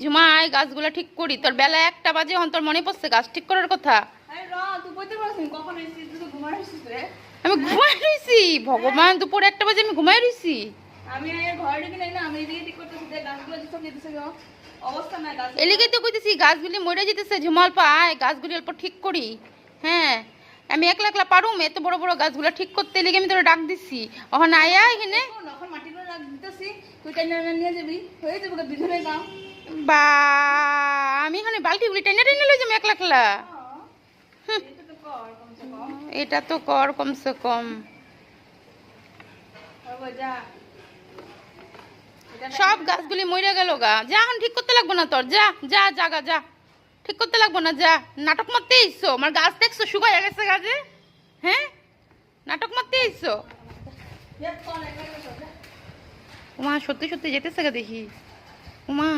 ঝুমা আয় গাছগুলা ঠিক করি, তোর বেলা 1টা বাজে, এখন তোর মনে পড়ছে গাছ ঠিক করার কথা। আমি ঘুমাই রইছি, ভগবান, দুপুর 1টা বাজে আমি ঘুমাই রইছি। এলিগে তো কইতেছি গাছগুলি মরে যেতেছে, ঝুমা অল্প আয় গাছগুলি অল্প ঠিক করি। হ্যাঁ, আমি একলা একলা পারুম এত বড় বড় গাছগুলা ঠিক করতে, এলিগে আমি তোরা ডাক দিছি। ওখানে আয়া এখানে বা আমি এখানে বালতি গুলি টেনে টেনে লই যাবো একলা একলা। এটা তো কর কমসে কম। সব গাছগুলি মরে গেল গা, যা এখন ঠিক করতে লাগবো না তোর, যা যা জাগা যা, ঠিক করতে লাগবো না, যা। নাটক মারতে এসছো, আমার গাছ দেখছো শুকায় গেছে গাছে। হ্যাঁ, নাটক মারতে এসছো। উমা সত্যি সত্যি যেতেছে গা দেখি। উমা